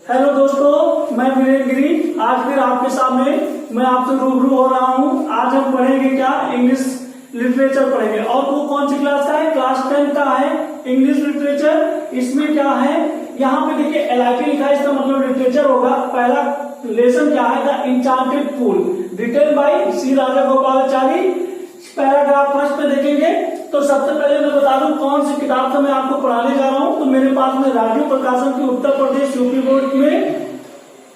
Hello दोस्तों, मैं वीरेंद्र गिरी। आज फिर आपके सामने मैं आपसे रूबरू हो रहा हूँ। आज हम पढ़ेंगे क्या? इंग्लिश लिटरेचर पढ़ेंगे। और वो कौन सी क्लास का है? क्लास 10 का है इंग्लिश लिटरेचर। इसमें क्या है, यहाँ पे देखिए LIT लिखा है, इसका मतलब लिटरेचर होगा। पहला लेसन क्या है? The enchanted pool, written by C Rajagopalachari. Paragraph first पे देखेंगे तो सबसे पहले मैं बता दूं कौन सी किताब से मैं आपको पढ़ाने जा रहा हूं। तो मेरे पास में राजीव प्रकाशन की उत्तर प्रदेश यूपी बोर्ड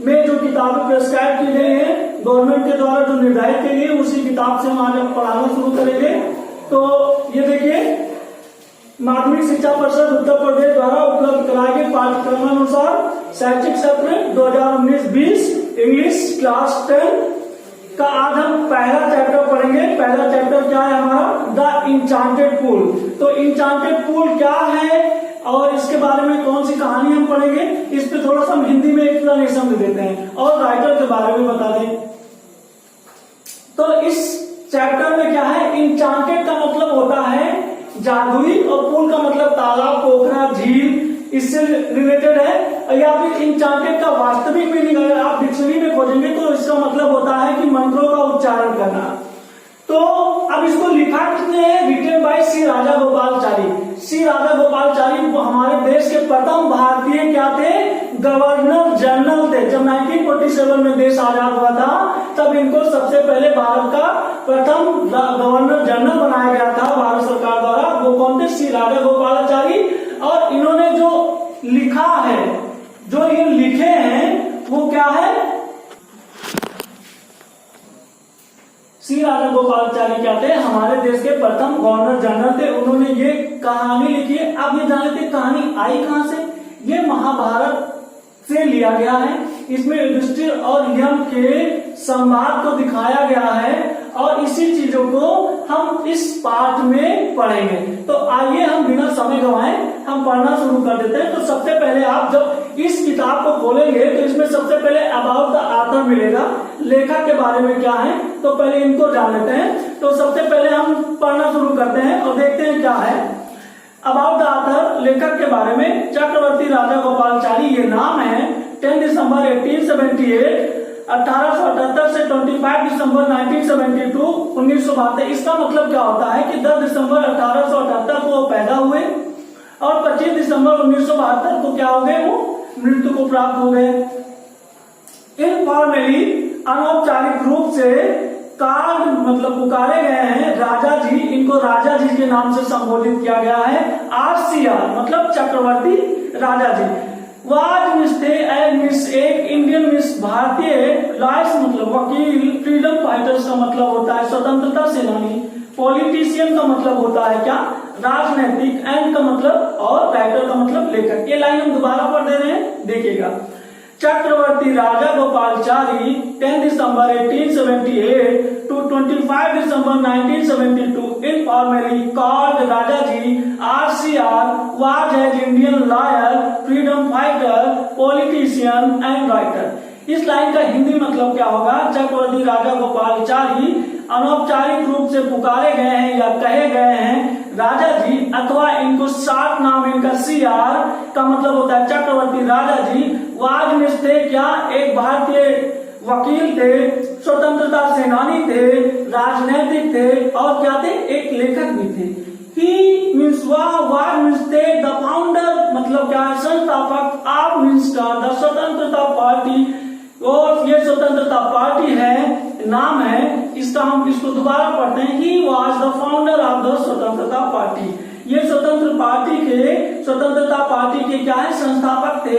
में जो किताबें प्रेस्क्राइब की गई है गवर्नमेंट के द्वारा, जो निर्धारित की गई, उसी किताब से हम आज पढ़ाना शुरू करेंगे। तो ये देखिए, माध्यमिक शिक्षा परिषद उत्तर प्रदेश द्वारा उपलब्ध कराए गए पाठ्यक्रमानुसार शैक्षिक सत्र 2019-20 इंग्लिश क्लास 10 का आज हम पहला चैप्टर पढ़ेंगे। पहला चैप्टर क्या है हमारा? The enchanted pool. तो इंचांटेड पूल क्या है और इसके बारे में कौन सी कहानी हम पढ़ेंगे, इस पे थोड़ा सा हम हिंदी में एक्सप्लेनेशन दे देते हैं और राइटर के बारे में बता दें। तो इस चैप्टर में क्या है, इंचांटेड का मतलब होता है जादुई और पूल का मतलब तालाब, पोखरा, झील, इससे रिलेटेड है। या फिर इंचांटेड का वास्तविक मीनिंग अगर आप डिक्शनरी में खोजेंगे तो इसका मतलब होता है कि मंत्रों का उच्चारण करना। तो अब इसको लिखा किसने है? रिटन बाय सी राजा गोपालाचारी। सी राजा गोपालाचारी वो हमारे देश के प्रथम भारतीय क्या थे? गवर्नर जनरल थे। जब 1947 में देश आजाद हुआ था तब इनको सबसे पहले भारत का प्रथम गवर्नर जनरल बनाया गया था भारत सरकार द्वारा। वो कौन थे? सी राजा गोपालाचारी। और इन्होंने जो लिखा है, जो ये लिखे हैं वो क्या है? सी राजा गोपालाचारी क्या थे? हमारे देश के प्रथम गवर्नर जनरल थे। उन्होंने ये कहानी लिखी है। अब ये जानते कहानी आई कहां से? ये महाभारत से लिया गया है। इसमें युधिष्ठिर और यम के संवाद को दिखाया गया है और इसी चीजों को हम इस पाठ में पढ़ेंगे। तो आइए हम बिना समय गंवाए हम पढ़ना शुरू कर देते हैं। तो सबसे पहले आप जब इस किताब को खोलेंगे तो इसमें सबसे पहले अबाउट द ऑथर मिलेगा, लेखक के बारे में क्या है। तो पहले इनको जान लेते हैं। तो सबसे पहले हम पढ़ना शुरू करते हैं और देखते हैं क्या है अबाउट द ऑथर। लेखक के बारे में चक्रवर्ती राजा गोपालाचारी ये नाम है। 10 दिसंबर 1878 1878 से 25 दिसंबर 1972 इसका मतलब क्या होता है कि 10 दिसंबर 1878 को वो पैदा हुए और 25 दिसंबर 1972 को क्या हो गए? वो मृत्यु को प्राप्त हो गए। इनफॉर्मली अनौपचारिक रूप से कार्ड मतलब पुकारे गए हैं राजा जी। इनको राजा जी के नाम से संबोधित किया गया है। RCR मतलब चक्रवर्ती राजा जी। वाज मिस थे मिस एक इंडियन मिस भारतीय लॉयर्स मतलब वकील, फ्रीडम फाइटर्स का मतलब होता है स्वतंत्रता सेनानी, पॉलिटिशियन का मतलब होता है क्या? राजनैतिक, एंड का मतलब और राइटर का मतलब लेखक। ये लाइन हम दोबारा पढ़ दे रहे हैं, देखिएगा। चक्रवर्ती राजा गोपालाचारी 10 दिसंबर 1878 to 25 December 1972 informally called Rajaji RCR was an Indian lawyer, freedom fighter, politician and writer। इस लाइन का हिंदी मतलब क्या होगा? चक्रवर्ती राजा गोपालाचारी अनौपचारिक रूप से पुकारे गए हैं या कहे गए हैं राजा जी, अथवा इनको शॉर्ट नाम इनका CR का मतलब होता है चक्रवर्ती राजा जी। वाज में थे क्या? एक भारतीय वकील थे, स्वतंत्रता सेनानी थे, राजनीतिक थे और क्या थे? एक लेखक भी थे। ही मीन्स वाज मीन्स थे द फाउंडर मतलब क्या है? संस्थापक ऑफ मीन्स द स्वतंत्रता पार्टी। और ये स्वतंत्रता पार्टी है, नाम है इसका। हम इसको दोबारा पढ़ते हैं। He was the founder of the स्वतंत्रता पार्टी। ये स्वतंत्रता पार्टी के क्या है? संस्थापक थे।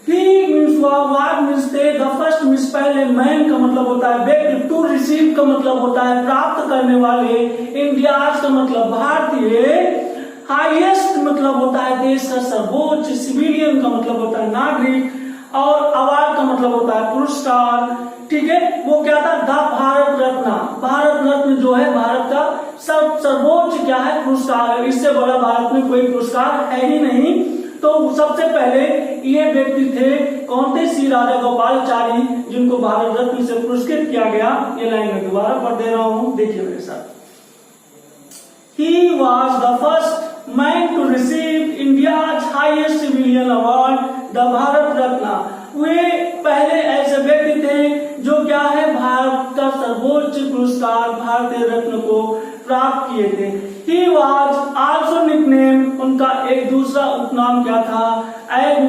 ही मीन्स वाज मीन्स थे द फर्स्ट मीन्स पहले, मैन का मतलब होता है व्यक्ति, टू रिसीव का मतलब होता है प्राप्त करने वाले, इंडिया का मतलब भारतीय, हाईएस्ट मतलब होता है देश का सर्वोच्च, सिविलियन का मतलब होता है नागरिक और अवार्ड का मतलब होता है पुरस्कार। ठीक है, वो क्या था? द भारत रत्न। भारत रत्न जो है भारत का सर्वोच्च क्या है? पुरस्कार है। इससे बड़ा भारत में कोई पुरस्कार है ही नहीं। तो सबसे पहले ये व्यक्ति थे, कौन थे? सी राजा गोपालाचारी, जिनको भारत रत्न से पुरस्कृत किया गया। ये लाइन में दोबारा पढ़ दे रहा हूं, देखिए मेरे साथ। He was the first man to receive India's highest civilian award, the Bharat Ratna. वे पहले ऐसे व्यक्ति थे जो क्या है भारत का सर्वोच्च पुरस्कार भारतीय रत्न को प्राप्त किए थे। He was also nicknamed, उनका एक दूसरा उपनाम क्या था,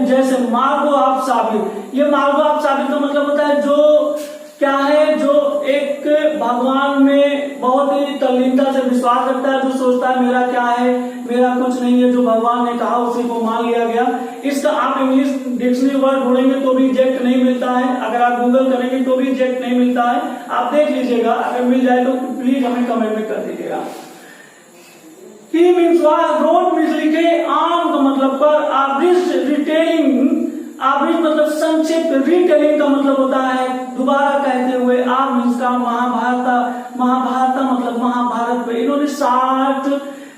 जैसे मार्गो ऑफ साबिर। ये मार्गो ऑफ साबिर का मतलब होता है जो क्या है, जो एक भगवान में बहुत ही तल्लीनता से विश्वास रखता है, जो सोचता है मेरा क्या है, मेरा कुछ नहीं है, जो भगवान ने कहा उसी को मान लिया गया। इसका आप इंग्लिश डिक्शनरी वर्ड ढूंढेंगे तो भी रिजेक्ट नहीं मिलता है, अगर आप गूगल करेंगे तो भी रिजेक्ट नहीं मिलता है, आप देख लीजिएगा, अगर मिल जाए तो प्लीज हमें कमेंट में कर दीजिएगा। He means wrote means लिखे, आम का मतलब पर, abridged रिटेलिंग, abridged मतलब संक्षिप्त, रिटेलिंग का मतलब होता है दोबारा कहते हुए, आप मीन्स का महाभारत, महाभारत मतलब महाभारत पे इन्होंने शार्ट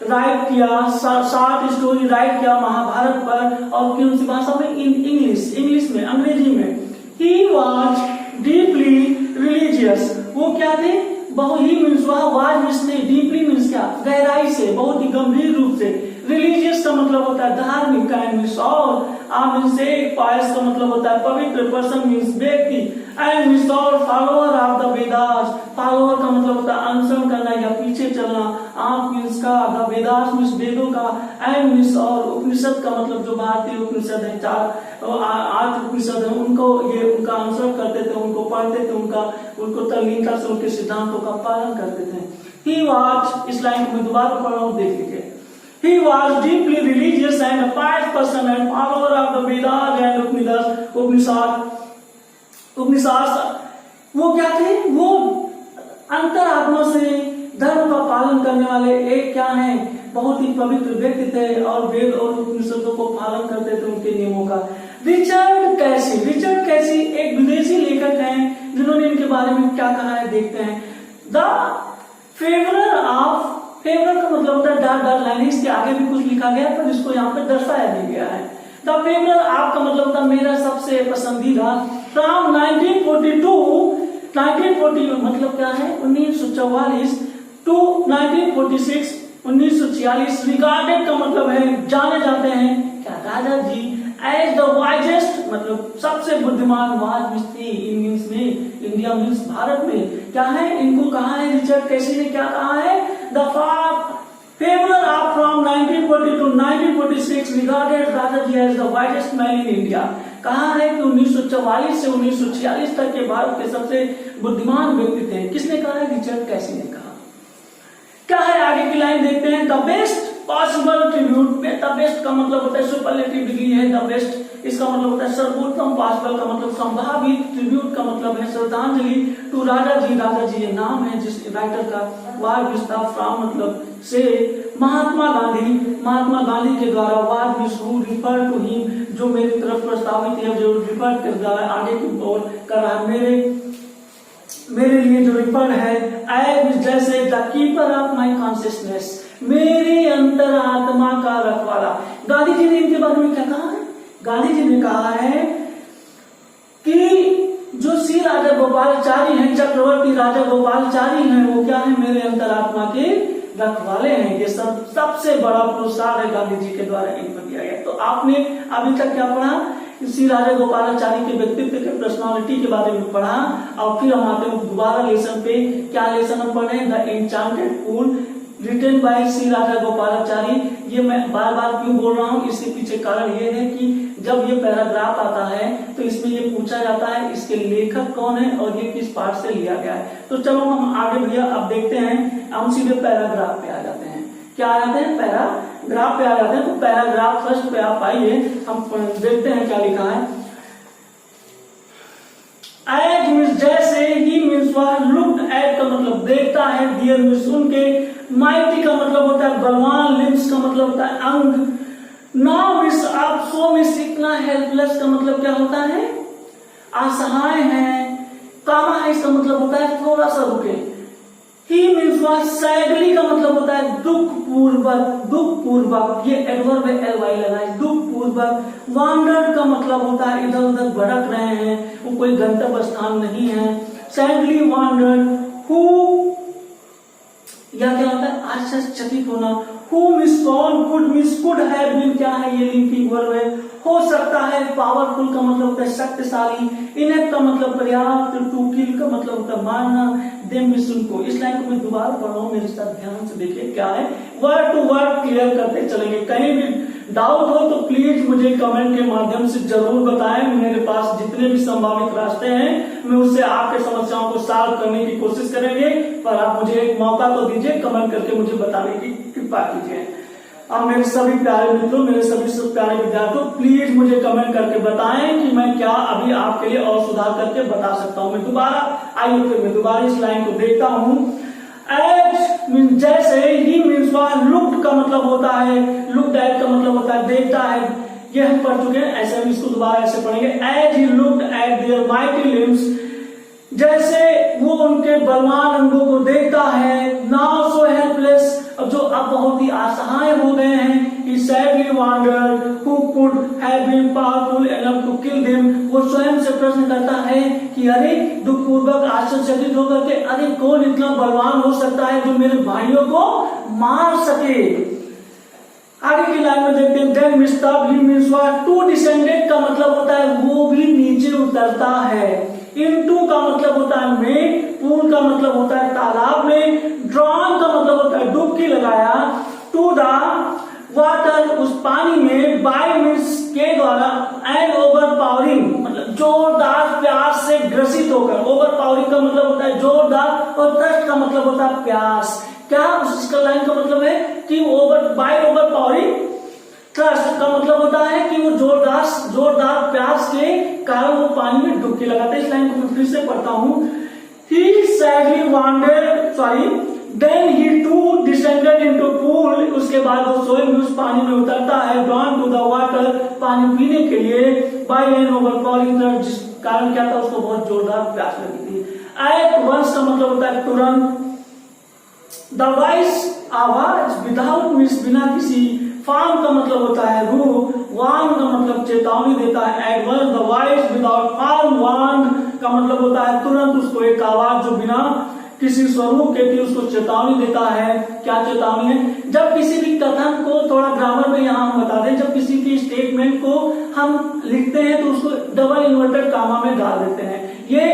राइट किया, शार्ट स्टोरी राइट किया महाभारत पर, और कौन सी भाषा में, इंग्लिश में, अंग्रेजी में। He was deeply religious, वो क्या थे, बहुत ही means was means deeply means क्या, गहराई से, बहुत ही गंभीर रूप से। रिलीजियस का मतलब होता है धार्मिक, काइंड मीन्स और, आ मीन्स एक, पायस का मतलब होता है पवित्र, पर्सन मीन्स व्यक्ति, एंड मीन्स और, follower of the Vedas, follower का मतलब होता है अनुसरण करना या पीछे चलना, आप मीन्स का, द वेदास मीन्स वेदों का, एंड मीन्स और, उपनिषद का मतलब जो भारतीय उपनिषद है, 8 उपनिषद है, उनको ये उनका अनुसरण करते थे, उनको पढ़ते थे, उनको तल्लीनता से उनके सिद्धांतों का पालन करते थे। He was, इस लाइन को मैं दोबारा पढ़ रहा हूँ, देख लीजिए। He was deeply religious and a pious person and follower of the Vedas and उपनिषद। वो क्या थे, वो अंतरात्मा से धर्म का पालन करने वाले एक क्या है, बहुत ही पवित्र व्यक्ति थे और वेद और उपनिषदों को पालन करते थे, उनके नियमों का। रिचर्ड कैसी एक विदेशी लेखक हैं जिन्होंने इनके बारे में क्या कहा है, देखते हैं। द फेवरर का मतलब होता है डर लाइन, इसके आगे भी कुछ लिखा गया पर इसको यहाँ पे दर्शाया नहीं गया है। द फेवरर आपका मतलब होता है मेरा सबसे पसंदीदा। फ्रॉम 1940 मतलब क्या है, 1944 टू 1946 1946। रिगार्डेड का मतलब है जाने जाते हैं क्या, राजा जी, एज द वाइजेस्ट मतलब सबसे बुद्धिमान, वाज मीन्स में इंडिया मीन्स भारत में क्या है, इनको कहा है, रिचर्ड कैसी ने क्या कहा है, the favourer of from 1940 to 1946 regarded Raja ji as the wisest man in India. कहा है कि 1944 से 1946 तक के भारत के सबसे बुद्धिमान व्यक्ति थे। किसने कहा है, रिचर्ड कैसी ने कहा। क्या है आगे की लाइन देखते हैं, the best possible tribute. The best का मतलब होता है सुपरलेटिव डिग्री है, द बेस्ट इसका मतलब होता है सर्वोत्तम, पॉसिबल का मतलब संभावित, ट्रिब्यूट का मतलब है श्रद्धांजलि, टू राजा जी ये नाम है जिस राइटर का, वार विस्तार फ्रॉम मतलब से, महात्मा गांधी के द्वारा, वार हु रिफर टू हिम जो मेरी तरफ प्रस्तावित है, जो रिफर कर रहा है आगे की ओर कर रहा है, मेरे लिए जो रिफर है, एज जैसे the keeper of my consciousness, मेरे अंतरात्मा का रखवाला। गांधी जी ने इनके बारे में क्या कहा है, गांधी जी ने कहा है कि जो श्री राजा गोपालाचारी हैं, चक्रवर्ती राजा गोपालाचारी हैं, वो क्या है, मेरे अंतरात्मा के रखवाले हैं। ये सबसे बड़ा पुरस्कार है गांधी जी के द्वारा इनको दिया गया। तो आपने अभी तक क्या पढ़ा, श्री राजा गोपालाचारी के व्यक्तित्व के, पर्सनालिटी के बारे में पढ़ा, और फिर हम आते हैं दोबारा लेसन पे। क्या लेसन हम पढ़े, the enchanted pool written by Shri Rajagopalachari. ये मैं बार बार क्यों बोल रहा हूँ, इसके पीछे कारण ये है कि जब ये पैराग्राफ आता है तो इसमें ये पूछा जाता है इसके लेखक कौन है और ये किस पार्ट से लिया गया है। तो चलो हम आगे भैया अब देखते हैं, हम सीधे पैराग्राफ पे आ जाते हैं। क्या आ जाते हैं, पैराग्राफ पे आ जाते हैं। तो पैराग्राफ फर्स्ट पे आप आइए, हम देखते हैं क्या लिखा है। एज मीन्स जैसे, ही मीन्स वह, लुक्ड एट का मतलब देखता है, डियर मीन्स उनके, माइटी का मतलब होता है बलवान, लिम्स का मतलब होता है अंग, नाउ मीन्स आप, सो मीन्स इतना, हेल्पलेस का मतलब क्या होता है, असहाय है, कामा है इसका मतलब होता है थोड़ा सा रुके, ही मीन्स वह, सैडली का मतलब होता है दुख पूर्वक, ये एडवर्ब है, एलवाई लगा है, दुख पूर्वक, वांडर्ड का मतलब होता है इधर उधर भटक रहे हैं, वो कोई गंतव्य स्थान नहीं है, सैडली वांडर्ड, हु या क्या होता है आश्चर्यचकित होना, हु मिस कौन, could miss could have been क्या है, ये लिंकिंग वर्ब है, हो सकता है, पावरफुल का मतलब होता है शक्तिशाली, इनेप का मतलब पर्याप्त, टू किल का मतलब होता है मारना, देम मिशन को। इस लाइन को मैं दोबारा पढ़ रहा हूँ, मेरे साथ ध्यान से देखिए क्या है, वर्ड टू वर्ड क्लियर करते चलेंगे। कहीं भी डाउट हो तो प्लीज मुझे कमेंट के माध्यम से जरूर बताएं। मेरे पास जितने भी संभावित रास्ते हैं मैं उससे आपके समस्याओं को सॉल्व करने की कोशिश करेंगे, पर आप मुझे एक मौका तो दीजिए, कमेंट करके मुझे बताने की कृपा कीजिए। अब मेरे सभी प्यारे मित्रों, मेरे सभी प्यारे विद्यार्थियों, प्लीज मुझे कमेंट करके बताएं कि मैं क्या अभी आपके लिए और सुधार करके बता सकता हूं। मैं दोबारा इस लाइन को देखता हूं। एज मीन जैसे, ही मीन्स वह, लुक्ड का मतलब होता है, लुक्ड एट का मतलब होता है देखता है, ये हम पढ़ चुके हैं, ऐसे हम इसको दोबारा ऐसे पढ़ेंगे। As he looked at their mighty limbs, जैसे वो उनके बलवान अंगों को देखता है। नाउ सो हेल्पलेस, अब जो अब बहुत ही असहाय हो गए हैं। He sadly wondered who could have been powerful enough to kill them, वो स्वयं से प्रश्न करता है कि अरे, दुखपूर्वक आश्चर्यचकित होकर के, अरे कौन इतना बलवान हो सकता है जो मेरे भाइयों को मार सके। आगे की लाइन में देखते हैं, then mister he means what, to descended का मतलब होता है वो भी नीचे उतरता है। इनटू का मतलब होता है में, पूल का मतलब होता है तालाब में, ड्रॉन का मतलब होता है डुबकी लगाया, टू द वाटर उस पानी में, बाय मीन्स के द्वारा, एंड ओवर पावरिंग मतलब जोरदार प्यास से ग्रसित होकर। ओवर पावरिंग का मतलब होता है जोरदार, और थर्स्ट का मतलब होता है प्यास। क्या उसका लाइन का मतलब है कि बाय ओवर पावरिंग थ्रस्ट का मतलब होता है कि वो जोरदार प्यास के कारण वो पानी में डुबकी लगाते हैं। इस लाइन को मैं फिर से पढ़ता हूँ। He sadly wandered, then he too descended into pool, उसके बाद वो स्वयं उस पानी में उतरता है, drawn to the water, पानी पीने के लिए, by an overpowering thirst, जिस कारण क्या था, उसको बहुत जोरदार प्यास लगी थी। At once का मतलब होता है तुरंत, the voice आवाज, without मीन्स बिना किसी, फार्म का मतलब होता है रू, वार्न का मतलब चेतावनी देता है, adverse the voice without form, warn का मतलब होता है तुरंत, उसको एक आवाज जो बिना किसी स्वरूप के उसको चेतावनी देता है। क्या चेतावनी है? जब किसी भी कथन को, थोड़ा ग्रामर में यहाँ हम बता दें, जब किसी भी स्टेटमेंट को हम लिखते हैं तो उसको डबल इन्वर्टेड कामा में डाल देते हैं। ये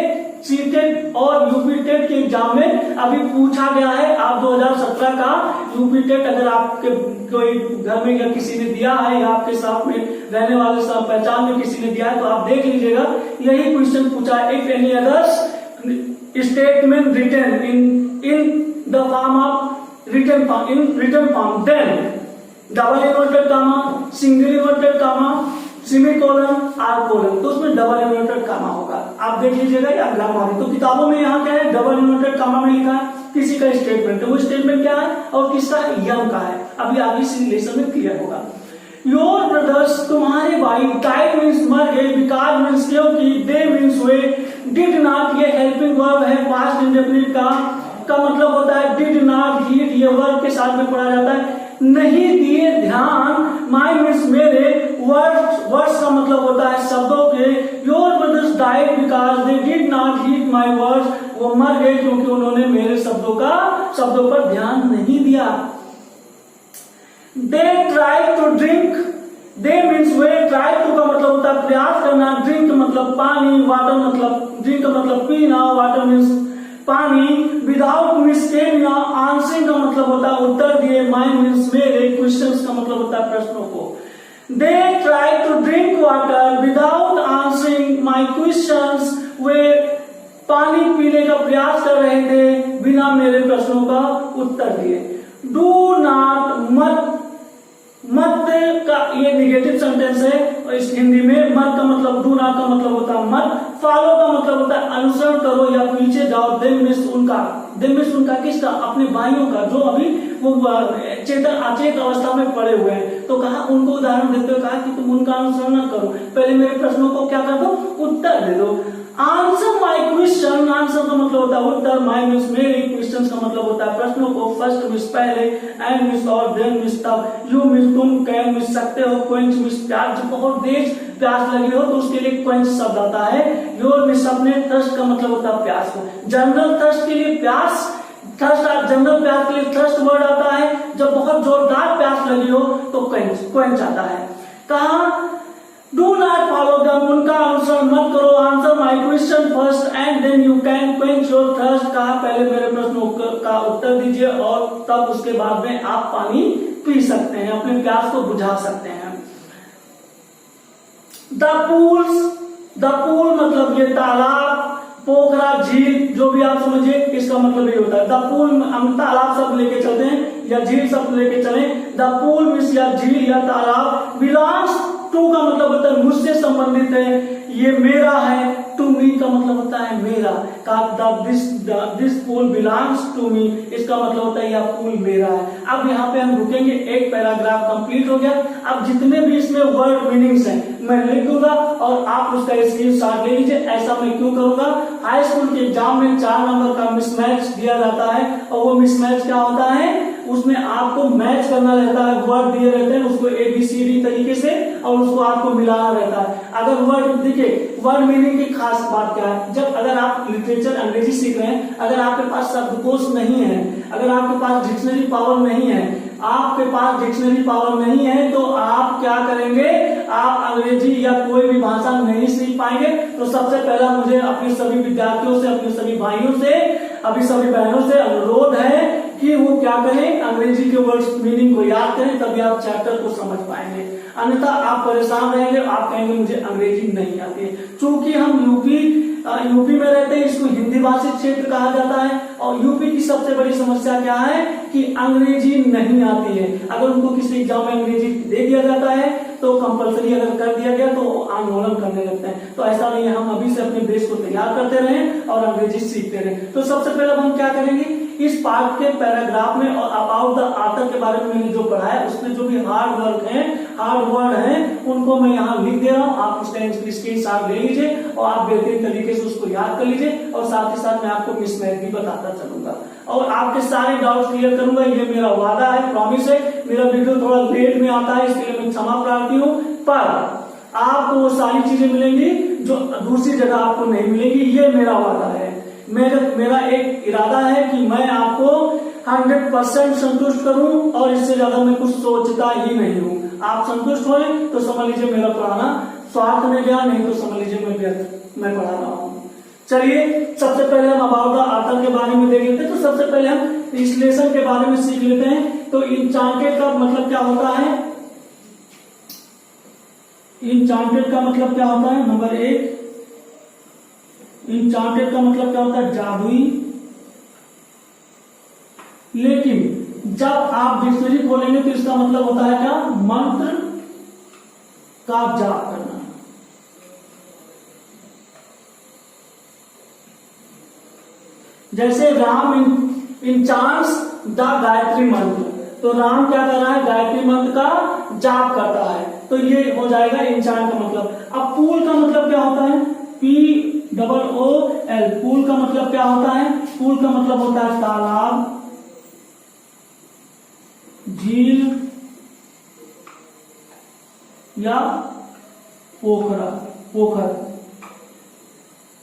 सीटेट और यूपी टेट के एग्जाम में अभी पूछा गया है। आप 2017 का यूपी टेट अगर आपके कोई घर में या किसी ने दिया है, या आपके साथ में रहने वाले साथ पहचान में किसी ने दिया है, तो आप देख लीजिएगा, यही क्वेश्चन पूछा है। If any others statement written in the form of written form, then double inverted comma, single inverted comma, semicolon, or colon, तो उसमें डबल इन्वर्टेड कामा होगा। आप देख लीजिएगा या ग्रामर। तो किताबों में यहाँ क्या है, डबल इन्वर्टेड कामा में लिखा है, किसी का स्टेटमेंट है, वो स्टेटमेंट क्या है और किसका है, यम का है। अभी आगे इस लेसन में क्लियर होगा। योर ब्रदर्स, तुम्हारे भाई, डाइड मीन्स मर गए, बिकॉज मीन्स क्योंकि, दे मीन्स वे, डिड नॉट ये हेल्पिंग वर्ब है पास्ट इंडेफिनिट का मतलब होता है डिड नॉट हीड, ये वर्ब के साथ में पढ़ा जाता है। नहीं दिए ध्यान, माई मीन्स मेरे, वर्ड्स का मतलब होता है शब्दों के। Your brothers died because they did not heed my words, वो मर गए क्योंकि उन्होंने मेरे शब्दों पर ध्यान नहीं दिया। They try to drink, they means वे, ट्राई टू का मतलब होता है प्रयास करना, ड्रिंक मतलब पानी, वाटर मतलब, ड्रिंक का मतलब पीना, वाटर मीन्स पानी, विदाउट मीन्स के बिना, आंसरिंग का मतलब होता है उत्तर दिए, माई मीन्स मेरे, क्वेश्चंस का मतलब होता है प्रश्नों को। They try to drink water without answering my questions, वे पानी पीने का प्रयास कर रहे थे बिना मेरे प्रश्नों का उत्तर दिए। डू नॉट, मत का ये निगेटिव सेंटेंस है, और इस हिंदी में मत का मतलब, डू नॉट का मतलब होता है मत, फॉलो का मतलब होता है अनुसरण करो या पीछे जाओ, देन मिस उनका किसका, अपने भाइयों का, जो अभी वो अचेत अवस्था में पड़े हुए हैं। तो कहा, उनको उदाहरण देते हुए कहा कि तुम उनका अनुसरण न करो, पहले मेरे प्रश्नों को क्या कर दो, उत्तर दे दो। आंसर माई क्वेश्चन, आंसर का मतलब होता है उत्तर, माई मीन्स मेरे, क्वेश्चन का मतलब होता है प्रश्नों को, फर्स्ट मीन्स पहले, एंड मीन्स और, देन मीन्स तब, यू मीन्स तुम, कैन मीन्स सकते हो, क्वेंच मीन्स प्यास, जब बहुत तेज प्यास लगी हो तो उसके लिए क्वेंच शब्द आता है। योर मीन्स अपने, थर्स्ट का मतलब होता है प्यास को, जनरल थर्स्ट के लिए प्यास, जनरल प्यास के लिए थर्स्ट वर्ड आता है। जब बहुत जोरदार प्यास लगी हो तो क्वेंच आता है। कहा डू नॉट फॉलो देम, उनका अनुसरण मत करो। Answer my question first and then you can quench your thirst, कहा पहले मेरे प्रश्न का उत्तर दीजिए और तब उसके बाद में आप पानी पी सकते हैं, अपने प्यास को बुझा सकते हैं। द पूल मतलब ये तालाब, पोखरा, झील, जो भी आप समझिए, इसका मतलब ये होता है। द पूल, हम तालाब सब लेके चलते हैं या झील सब लेके चले। द पूल मीन्स या झील या तालाब, बिलोंग्स टू का मतलब होता है मुझसे संबंधित है, ये मेरा है। टू मी का मतलब होता है मेरा, this pool belongs to me, इसका मतलब होता है यह पूल मेरा है। अब यहाँ पे हम रुकेंगे, एक पैराग्राफ कंप्लीट हो गया। अब जितने भी इसमें वर्ड मीनिंग्स हैं मैं लिख दूंगा और आप उसका स्क्रीनशॉट ले लीजिए। ऐसा मैं क्यों करूंगा, हाई स्कूल के एग्जाम में 4 नंबर का मिसमैच दिया जाता है और वो मिसमैच क्या होता है, उसमें आपको मैच करना रहता है, वर्ड दिए रहते हैं उसको ABCD तरीके से और उसको आपको मिलाना रहता है। अगर वर्ड देखिए, वर्ड मीनिंग की खास बात क्या है, जब अगर आप लिटरेचर अंग्रेजी सीख रहे हैं, अगर आपके पास शब्दकोश नहीं है, अगर आपके पास डिक्शनरी पावर नहीं है, तो आप क्या करेंगे, आप अंग्रेजी या कोई भी भाषा नहीं सीख पाएंगे। तो सबसे पहला मुझे अपने सभी विद्यार्थियों से, अपने सभी भाइयों से, अभी सभी बहनों से अनुरोध है कि वो क्या करें, अंग्रेजी के वर्ड्स मीनिंग को याद करें, तभी आप चैप्टर को समझ पाएंगे। अन्यथा आप परेशान रहेंगे, आप कहेंगे मुझे अंग्रेजी नहीं आती है। चूंकि हम यूपी में रहते हैं, इसको हिंदी भाषी क्षेत्र कहा जाता है और यूपी की सबसे बड़ी समस्या क्या है कि अंग्रेजी नहीं आती है। अगर उनको किसी एग्जाम में अंग्रेजी दे दिया जाता है तो कंपलसरी अगर कर दिया गया तो आंदोलन करने लगते हैं। तो ऐसा नहीं है, हम अभी से अपने देश को तैयार करते रहें और अंग्रेजी सीखते रहें। तो सबसे पहले हम क्या करेंगे, इस पार्ट के पैराग्राफ में और अबाउट द ऑथर के बारे में मैंने जो पढ़ा है उसमें जो भी हार्ड वर्ड है उनको मैं यहाँ लिख दे रहा हूँ। आप उसका स्क्रीनशॉट ले लीजिए और आप बेहतरीन तरीके से उसको याद कर लीजिए और साथ ही साथ मैं आपको मिसमैच भी बताता चलूंगा और आपके सारे डाउट्स क्लियर करूंगा। ये मेरा वादा है, प्रॉमिस है। मेरा वीडियो थोड़ा लेट में आता है, इसके लिए मैं क्षमा प्रार्थी हूँ, पर आपको वो सारी चीजें मिलेंगी जो दूसरी जगह आपको नहीं मिलेगी, ये मेरा वादा है। मेरा एक इरादा है कि मैं आपको 100% संतुष्ट करूं और इससे ज्यादा मैं कुछ सोचता ही नहीं हूं। आप संतुष्ट होए तो समझ लीजिए मेरा पढ़ाना स्वार्थ में गया, नहीं तो समझ लीजिए मैं पढ़ा रहा हूं। चलिए सबसे पहले हम अबाउट द ऑथर के बारे में देख लेते हैं। तो सबसे पहले हम विश्लेषण के बारे में सीख लेते हैं। तो इनचांटेड का मतलब क्या होता है, इनचांटेड का मतलब क्या होता है, नंबर 1 इनचांटेड का मतलब क्या होता है, जादुई। लेकिन जब आप डिक्शनरी खोलेंगे तो इसका मतलब होता है क्या, मंत्र का जाप करना। जैसे राम इंचांट्स द गायत्री मंत्र, तो राम क्या कर रहा है, गायत्री मंत्र का जाप करता है, तो ये हो जाएगा इंचांट का मतलब। अब पूल का मतलब क्या होता है, POOL, पूल का मतलब क्या होता है, पूल का मतलब होता है तालाब, झील या पोखर।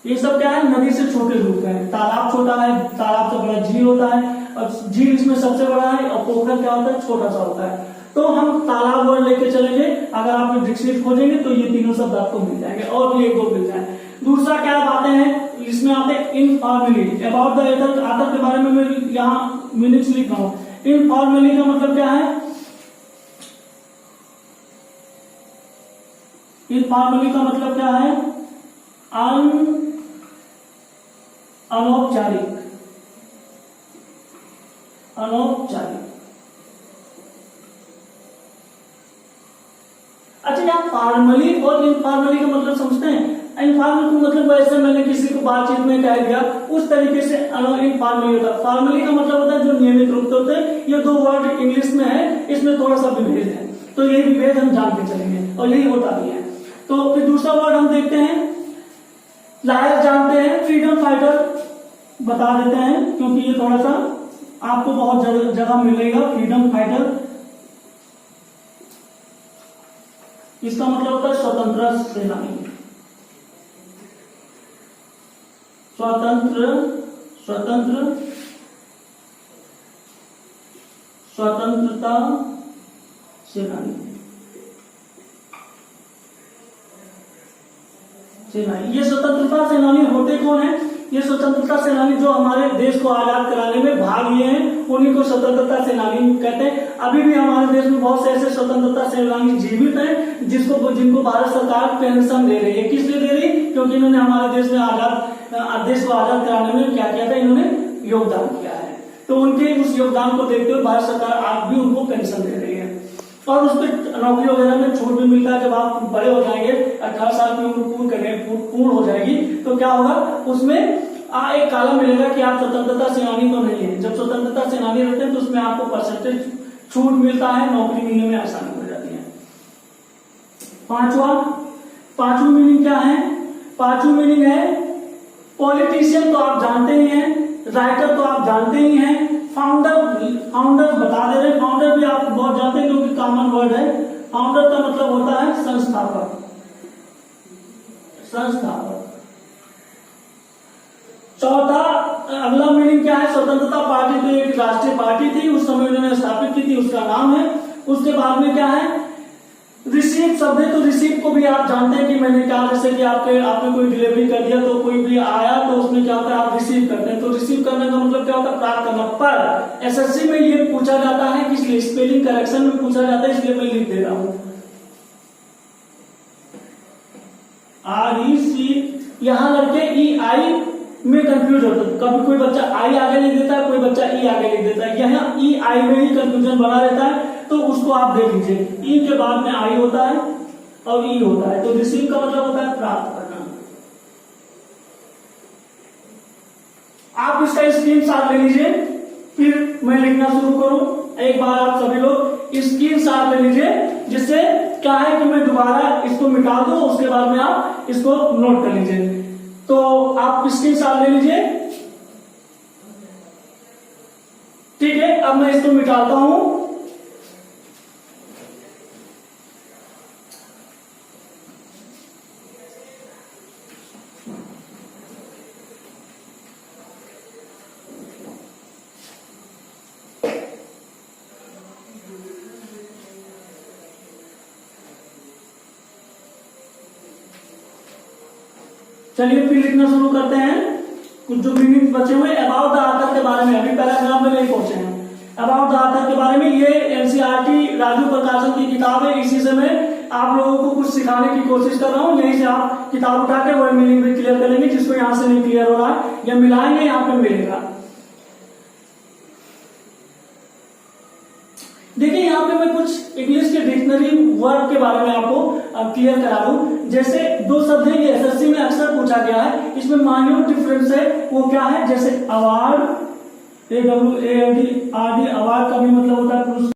ये सब क्या है, नदी से छोटे रूप हैं। तालाब छोटा है, तालाब से बड़ा झील होता है और झील इसमें सबसे बड़ा है और पोखर क्या होता है, छोटा सा होता है। तो हम तालाब वर्ड लेके चलेंगे, अगर आप डिक्शनरी खोजेंगे तो ये तीनों शब्द आपको मिल जाएंगे और भी 1-2 मिल जाए। दूसरा क्या बातें हैं, इसमें आते हैं इनफॉर्मली। अबाउट द ऑथर के बारे में मैं यहाँ मीनिंग्स लिख रहा हूँ। इनफॉर्मली का मतलब क्या है, इनफॉर्मली का मतलब क्या है, अनौपचारिक। अच्छा, आप फॉर्मली और इनफॉर्मली का मतलब समझते हैं। इनफॉर्मल का मतलब वैसे मैंने किसी को बातचीत में कह दिया, उस तरीके से इनफॉर्मली होता है। फॉर्मली का मतलब होता है जो नियमित रूप से होते हैं। ये 2 वर्ड इंग्लिश में है, इसमें थोड़ा सा विभेद है, तो यही विभेद हम जानते चलेंगे और यही होता भी है। तो फिर दूसरा वर्ड हम देखते हैं, लायर जानते हैं, फ्रीडम फाइटर बता देते हैं क्योंकि ये थोड़ा सा आपको बहुत जगह मिलेगा। फ्रीडम फाइटर इसका मतलब होता है स्वतंत्र सेनानी, स्वतंत्रता सेनानी। सेनानी। ये स्वतंत्रता सेनानी होते कौन है? ये स्वतंत्रता सेनानी जो हमारे देश को आजाद कराने में भाग लिए हैं, उन्हीं को स्वतंत्रता सेनानी कहते हैं। अभी भी हमारे देश में बहुत से ऐसे स्वतंत्रता सेनानी जीवित हैं जिनको भारत सरकार पेंशन दे रही है। किस लिए दे रही? क्योंकि इन्होंने हमारे देश में देश को आजाद कराने में क्या किया था, इन्होंने योगदान किया है। तो उनके उस योगदान को देखते हुए भारत सरकार आज भी उनको पेंशन दे रही है और उस पर नौकरी वगैरह में छूट भी मिलता है। जब आप बड़े हो जाएंगे, 18 साल की उम्र पूर्ण हो जाएगी, तो क्या होगा, उसमें एक कॉलम मिलेगा कि आप स्वतंत्रता सेनानी तो नहीं है। जब स्वतंत्रता सेनानी रहते हैं तो उसमें आपको परसेंटेज छूट मिलता है, नौकरी मिलने में आसानी हो जाती है। पांचवी मीनिंग क्या है? पांचवी मीनिंग है पॉलिटिशियन, तो आप जानते ही हैं। राइटर तो आप जानते ही हैं। फाउंडर बता दे रहे, फाउंडर भी आप बहुत जानते हैं क्योंकि कॉमन वर्ड है। फाउंडर का मतलब होता है संस्थापक। चौथा, अगला मीनिंग क्या है? स्वतंत्रता पार्टी तो एक राष्ट्रीय पार्टी थी, उस समय उन्होंने स्थापित की थी, उसका नाम है। उसके बाद में क्या है? रिसीव शब्द है, तो रिसीव को भी आप जानते हैं कि मैंने कहा, जैसे कि आपने कोई डिलीवरी कर दिया, तो कोई भी आया तो उसमें क्या होता है, आप रिसीव करते हैं। तो रिसीव करने का मतलब क्या होता है? प्राप्त करना। पर एसएससी में ये पूछा जाता है, इसलिए स्पेलिंग करेक्शन में पूछा जाता है, इसलिए मैं लिख दे रहा हूं REC। यहां लड़के EI में कंफ्यूज होता है। कभी कोई बच्चा आई आगे लिख देता है, कोई बच्चा ई आगे लिख देता है। यहाँ EI में ही कंफ्यूजन बना रहता है, तो उसको आप देख लीजिए। ई के बाद में आई होता है और ई होता है। तो रिसीव का मतलब होता है प्राप्त करना। आप इसका स्क्रीनशॉट ले लीजिए, फिर मैं लिखना शुरू करूं। एक बार आप सभी लोग स्क्रीनशॉट ले लीजिए, जिससे क्या है कि मैं दोबारा इसको मिटा दूं, उसके बाद में आप इसको नोट कर लीजिए। तो आप स्क्रीनशॉट ले लीजिए, ठीक है। अब मैं इसको मिटाता हूं। चलिए फिर लिखना शुरू करते हैं। कुछ जो मीनिंग बचे हुए, अबाउट द ऑथर के बारे में, अभी पैराग्राफ में नहीं पहुंचे हैं। अबाउट द ऑथर के बारे में, ये एनसीईआरटी राजू प्रकाशन की किताब है। इसी से मैं आप लोगों को कुछ सिखाने की कोशिश कर रहा हूं। यहीं से आप किताब उठा के वर्ड मीनिंग भी क्लियर कर लेंगे। जिसको यहाँ से नहीं क्लियर हो रहा है, या मिलाएंगे, यहाँ पे मिलेगा। देखिए यहाँ पे मैं कुछ इंग्लिश के डिक्शनरी वर्ड के बारे में आपको क्लियर करा दूं। जैसे दो शब्द है, ये एसएससी में अक्सर पूछा गया है। इसमें माइन्यूट डिफरेंस है, वो क्या है? जैसे अवार्ड, AWARD, अवार्ड का भी मतलब होता है पुरस्कार।